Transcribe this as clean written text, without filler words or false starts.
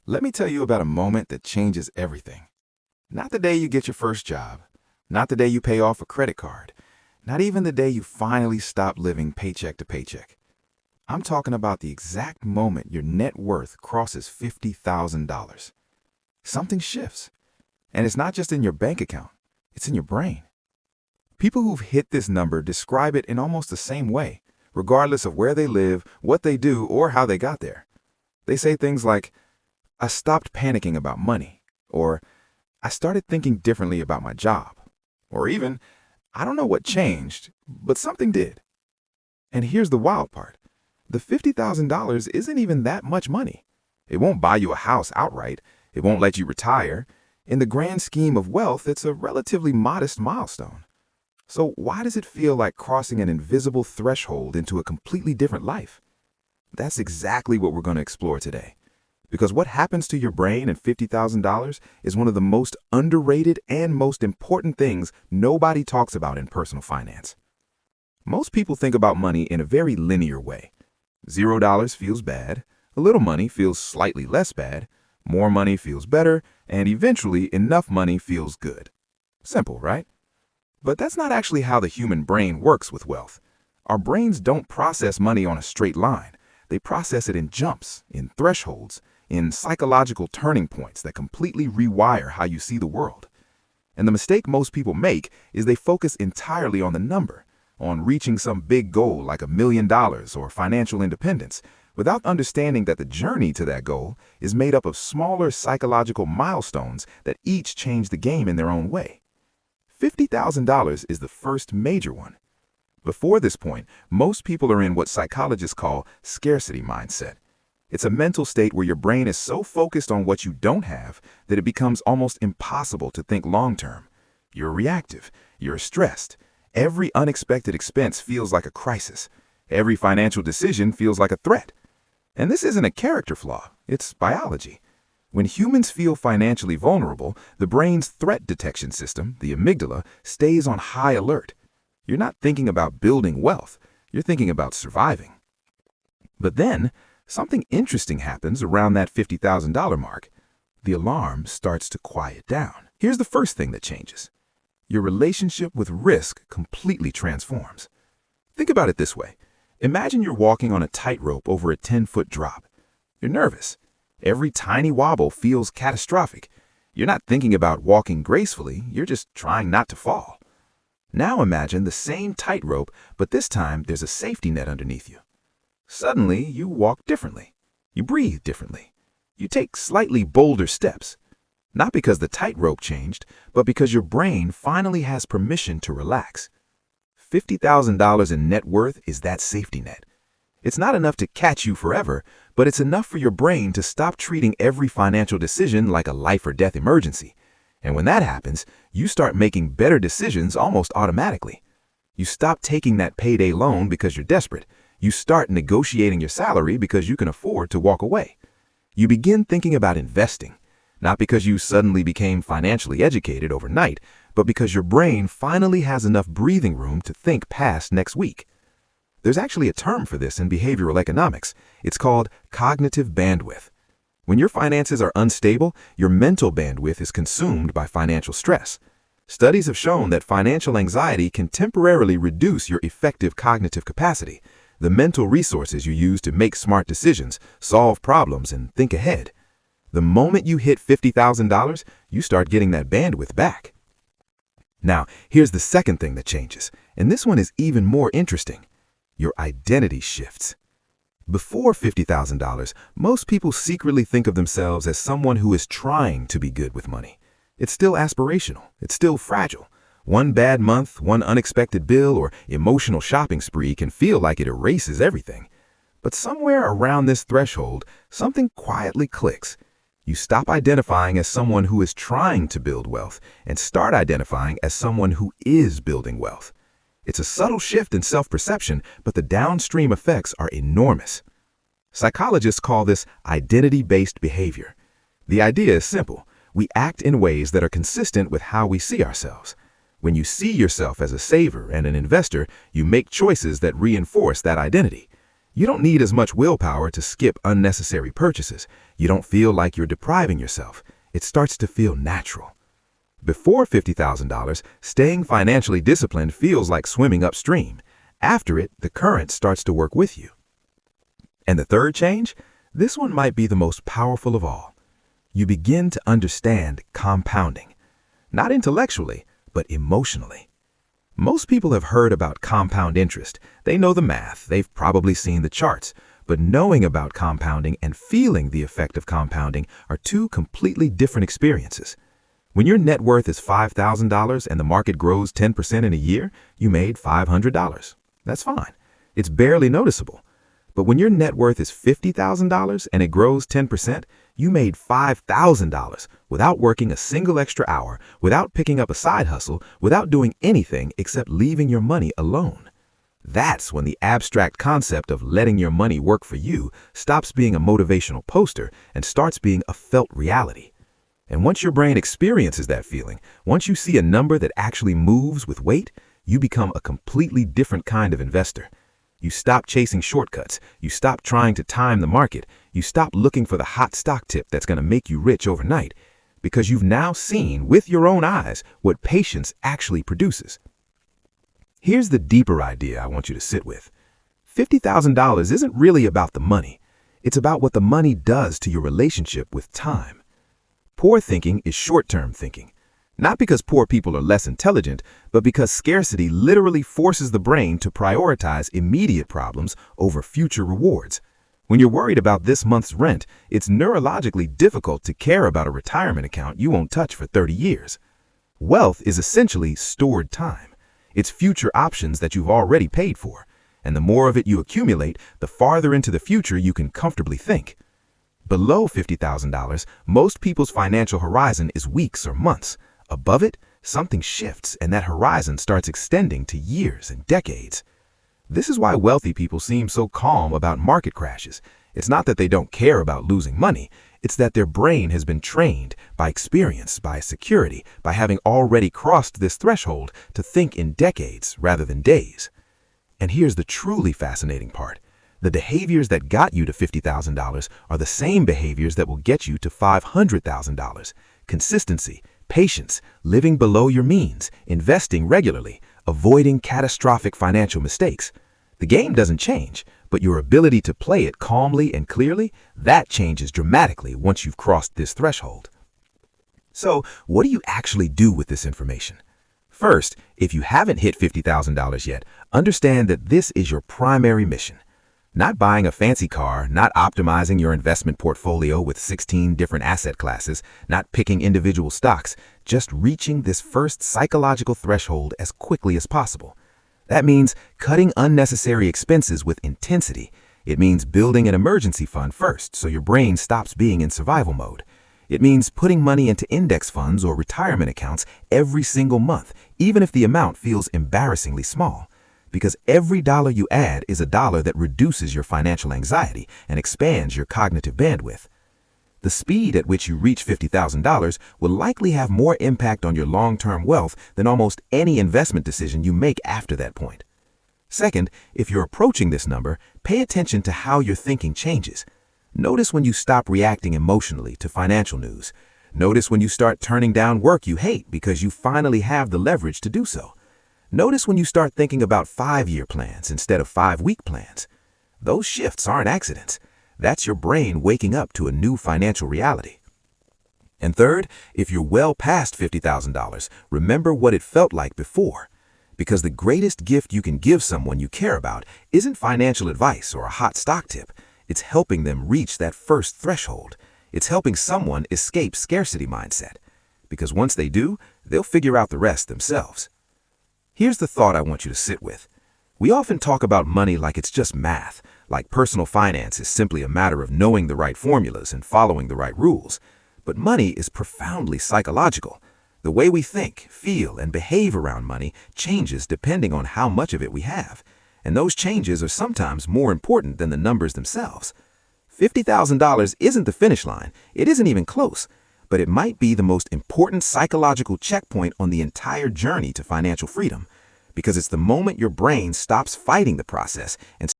Let me tell you about a moment that changes everything. Not the day you get your first job, not the day you pay off a credit card, not even the day you finally stop living paycheck to paycheck. I'm talking about the exact moment your net worth crosses $50,000. Something shifts. And it's not just in your bank account, it's in your brain. People who've hit this number describe it in almost the same way, regardless of where they live, what they do, or how they got there. They say things like, I stopped panicking about money, or I started thinking differently about my job, or even, I don't know what changed, but something did. And here's the wild part. The $50,000 isn't even that much money. It won't buy you a house outright. It won't let you retire. In the grand scheme of wealth, it's a relatively modest milestone. So why does it feel like crossing an invisible threshold into a completely different life? That's exactly what we're going to explore today. Because what happens to your brain and $50,000 is one of the most underrated and most important things nobody talks about in personal finance. Most people think about money in a very linear way. $0 feels bad, a little money feels slightly less bad, more money feels better, and eventually enough money feels good. Simple, right? But that's not actually how the human brain works with wealth. Our brains don't process money on a straight line. They process it in jumps, in thresholds, in psychological turning points that completely rewire how you see the world. And the mistake most people make is they focus entirely on the number, on reaching some big goal like $1 million or financial independence, without understanding that the journey to that goal is made up of smaller psychological milestones that each change the game in their own way. $50,000 is the first major one. Before this point, most people are in what psychologists call scarcity mindset. It's a mental state where your brain is so focused on what you don't have that it becomes almost impossible to think long-term. You're reactive. You're stressed. Every unexpected expense feels like a crisis. Every financial decision feels like a threat. And this isn't a character flaw. It's biology. When humans feel financially vulnerable, the brain's threat detection system, the amygdala, stays on high alert. You're not thinking about building wealth. You're thinking about surviving. But then, something interesting happens around that $50,000 mark. The alarm starts to quiet down. Here's the first thing that changes. Your relationship with risk completely transforms. Think about it this way. Imagine you're walking on a tightrope over a 10-foot drop. You're nervous. Every tiny wobble feels catastrophic. You're not thinking about walking gracefully, you're just trying not to fall. Now imagine the same tightrope, but this time there's a safety net underneath you. Suddenly, you walk differently. You breathe differently. You take slightly bolder steps. Not because the tightrope changed, but because your brain finally has permission to relax. $50,000 in net worth is that safety net. It's not enough to catch you forever, but it's enough for your brain to stop treating every financial decision like a life or death emergency. And when that happens, you start making better decisions almost automatically. You stop taking that payday loan because you're desperate. You start negotiating your salary because you can afford to walk away. You begin thinking about investing, not because you suddenly became financially educated overnight, but because your brain finally has enough breathing room to think past next week. There's actually a term for this in behavioral economics. It's called cognitive bandwidth. When your finances are unstable, your mental bandwidth is consumed by financial stress. Studies have shown that financial anxiety can temporarily reduce your effective cognitive capacity, the mental resources you use to make smart decisions, solve problems, and think ahead. The moment you hit $50,000, you start getting that bandwidth back. Now, here's the second thing that changes, and this one is even more interesting. Your identity shifts. Before $50,000, most people secretly think of themselves as someone who is trying to be good with money. It's still aspirational. It's still fragile. One bad month, one unexpected bill, or emotional shopping spree can feel like it erases everything. But somewhere around this threshold, something quietly clicks. You stop identifying as someone who is trying to build wealth and start identifying as someone who is building wealth. It's a subtle shift in self-perception, but the downstream effects are enormous. Psychologists call this identity-based behavior. The idea is simple. We act in ways that are consistent with how we see ourselves. When you see yourself as a saver and an investor, you make choices that reinforce that identity. You don't need as much willpower to skip unnecessary purchases. You don't feel like you're depriving yourself. It starts to feel natural. Before $50,000, staying financially disciplined feels like swimming upstream. After it, the current starts to work with you. And the third change? This one might be the most powerful of all. You begin to understand compounding. Not intellectually, but emotionally. Most people have heard about compound interest. They know the math, they've probably seen the charts, but knowing about compounding and feeling the effect of compounding are two completely different experiences. When your net worth is $5,000 and the market grows 10% in a year, you made $500. That's fine. It's barely noticeable. But when your net worth is $50,000 and it grows 10%, you made $5,000 without working a single extra hour, without picking up a side hustle, without doing anything except leaving your money alone. That's when the abstract concept of letting your money work for you stops being a motivational poster and starts being a felt reality. And once your brain experiences that feeling, once you see a number that actually moves with weight, you become a completely different kind of investor. You stop chasing shortcuts. You stop trying to time the market. You stop looking for the hot stock tip that's going to make you rich overnight, because you've now seen with your own eyes what patience actually produces. Here's the deeper idea I want you to sit with. $50,000 isn't really about the money. It's about what the money does to your relationship with time. Poor thinking is short-term thinking. Not because poor people are less intelligent, but because scarcity literally forces the brain to prioritize immediate problems over future rewards. When you're worried about this month's rent, it's neurologically difficult to care about a retirement account you won't touch for 30 years. Wealth is essentially stored time. It's future options that you've already paid for, and the more of it you accumulate, the farther into the future you can comfortably think. Below $50,000, most people's financial horizon is weeks or months. Above it, something shifts and that horizon starts extending to years and decades. This is why wealthy people seem so calm about market crashes. It's not that they don't care about losing money. It's that their brain has been trained by experience, by security, by having already crossed this threshold to think in decades rather than days. And here's the truly fascinating part. The behaviors that got you to $50,000 are the same behaviors that will get you to $500,000. Consistency, patience, living below your means, investing regularly, avoiding catastrophic financial mistakes. The game doesn't change, but your ability to play it calmly and clearly, that changes dramatically once you've crossed this threshold. So, what do you actually do with this information? First, if you haven't hit $50,000 yet, understand that this is your primary mission. Not buying a fancy car, not optimizing your investment portfolio with 16 different asset classes, not picking individual stocks, just reaching this first psychological threshold as quickly as possible. That means cutting unnecessary expenses with intensity. It means building an emergency fund first so your brain stops being in survival mode. It means putting money into index funds or retirement accounts every single month, even if the amount feels embarrassingly small. Because every dollar you add is a dollar that reduces your financial anxiety and expands your cognitive bandwidth. The speed at which you reach $50,000 will likely have more impact on your long-term wealth than almost any investment decision you make after that point. Second, if you're approaching this number, pay attention to how your thinking changes. Notice when you stop reacting emotionally to financial news. Notice when you start turning down work you hate because you finally have the leverage to do so. Notice when you start thinking about 5-year plans instead of 5-week plans. Those shifts aren't accidents. That's your brain waking up to a new financial reality. And third, if you're well past $50,000, remember what it felt like before. Because the greatest gift you can give someone you care about isn't financial advice or a hot stock tip. It's helping them reach that first threshold. It's helping someone escape scarcity mindset. Because once they do, they'll figure out the rest themselves. Here's the thought I want you to sit with. We often talk about money like it's just math, like personal finance is simply a matter of knowing the right formulas and following the right rules. But money is profoundly psychological. The way we think, feel, and behave around money changes depending on how much of it we have. And those changes are sometimes more important than the numbers themselves. $50,000 isn't the finish line. It isn't even close. But it might be the most important psychological checkpoint on the entire journey to financial freedom, because it's the moment your brain stops fighting the process and